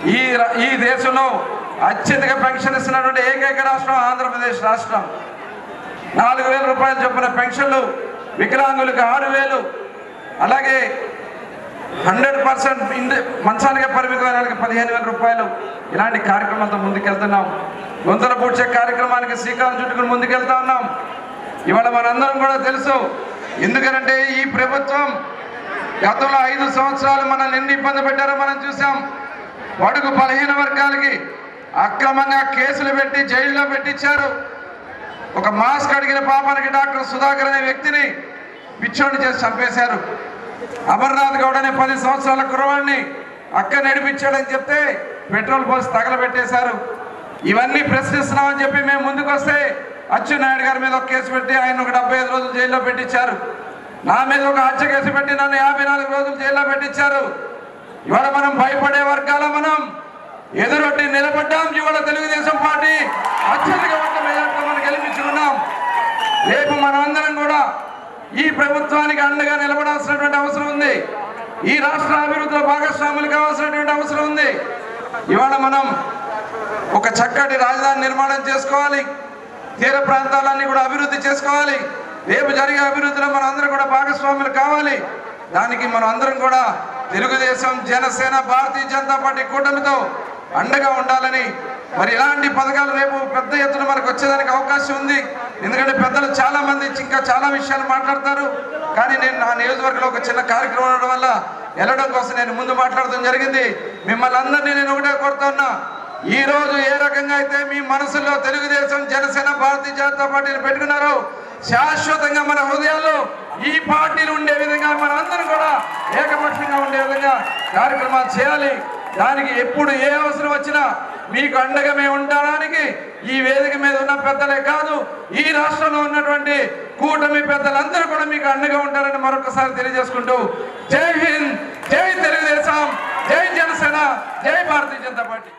ఈ దేశంలో అత్యధిక పెన్షన్ ఇస్తున్నటువంటి ఏకైక రాష్ట్రం ఆంధ్రప్రదేశ్ రాష్ట్రం. 4,000 రూపాయలు చొప్పున పెన్షన్లు, వికలాంగులకు 6,000, అలాగే 100% మంచానికి పరిమితమైన వాళ్ళకి 15,000 రూపాయలు. ఇలాంటి కార్యక్రమాలతో ముందుకెళ్తున్నాం. గొంతుల పూడ్చే కార్యక్రమానికి శ్రీకారం చుట్టుకుని ముందుకెళ్తా ఉన్నాం. ఇవాళ మనందరం కూడా తెలుసు, ఎందుకంటే ఈ ప్రభుత్వం గతంలో 5 సంవత్సరాలు మనల్ని ఎన్ని ఇబ్బంది పెట్టారో మనం చూసాం. బడుగు బలహీన వర్గాలకి అక్రమంగా కేసులు పెట్టి జైల్లో పెట్టించారు. ఒక మాస్క్ అడిగిన పాపానికి డాక్టర్ సుధాకర్ అనే వ్యక్తిని పిచ్చోడిని చేసి చంపేశారు. అమర్నాథ్ గౌడ్ అనే 10 సంవత్సరాల కుర్రవాడిని అక్క నడిపించాడని చెప్తే పెట్రోల్ పోసి తగలబెట్టేశారు. ఇవన్నీ ప్రశ్నిస్తున్నామని చెప్పి మేము ముందుకు వస్తే అచ్చెన్నాయుడు గారి మీద ఒక కేసు పెట్టి ఆయన ఒక 75 రోజులు జైల్లో పెట్టించారు. నా మీద ఒక హత్య కేసు పెట్టి నన్ను 54 రోజులు జైల్లో పెట్టించారు. ఇవాళ మనం భయపడే వర్గాల మనం ఎదురొట్టి నిలబడ్డాం. ఇవాళ తెలుగుదేశం పార్టీ అత్యధిక ఓట్ల మెజార్టీతో మనం గెలిపించుకున్నాం. రేపు మనమందరం కూడా ఈ ప్రభుత్వానికి అండగా నిలబడాల్సినటువంటి అవసరం ఉంది. ఈ రాష్ట్ర అభివృద్ధిలో భాగస్వాములు కావాల్సినటువంటి అవసరం ఉంది. ఇవాళ మనం ఒక చక్కటి రాజధాని నిర్మాణం చేసుకోవాలి. తీర ప్రాంతాలన్నీ కూడా అభివృద్ధి చేసుకోవాలి. రేపు జరిగే అభివృద్ధిలో మనం అందరం కూడా భాగస్వాములు కావాలి. దానికి మనం అందరం కూడా తెలుగుదేశం, జనసేన, భారతీయ జనతా పార్టీ కూటమితో అండగా ఉండాలని, మరి ఇలాంటి పథకాలు రేపు పెద్ద ఎత్తున మనకు వచ్చేదానికి అవకాశం ఉంది. ఎందుకంటే పెద్దలు చాలా మంది ఇంకా చాలా విషయాలు మాట్లాడతారు. కానీ నేను నా నియోజకవర్గంలో ఒక చిన్న కార్యక్రమం ఉండడం వల్ల వెళ్ళడం కోసం నేను ముందు మాట్లాడడం జరిగింది. మిమ్మల్ని అందరినీ నేను ఒకటే కోరుతున్నా, ఈ రోజు ఏ రకంగా అయితే మీ మనసులో తెలుగుదేశం, జనసేన, భారతీయ జనతా పార్టీని పెట్టుకున్నారో శాశ్వతంగా మన హృదయాల్లో ఈ పార్టీలు ఉండే విధంగా మన అందరం కూడా ఏకపక్షంగా ఉండే విధంగా కార్యక్రమాలు చేయాలి. దానికి ఎప్పుడు ఏ అవసరం వచ్చినా మీకు అండగా మేము ఉండడానికి ఈ వేదిక మీద ఉన్న పెద్దలే కాదు, ఈ రాష్ట్రంలో ఉన్నటువంటి కూటమి పెద్దలందరూ కూడా మీకు అండగా ఉంటారని మరొకసారి తెలియజేసుకుంటూ, జై హింద్, జై తెలుగుదేశం, జై జనసేన, జై భారతీయ జనతా పార్టీ.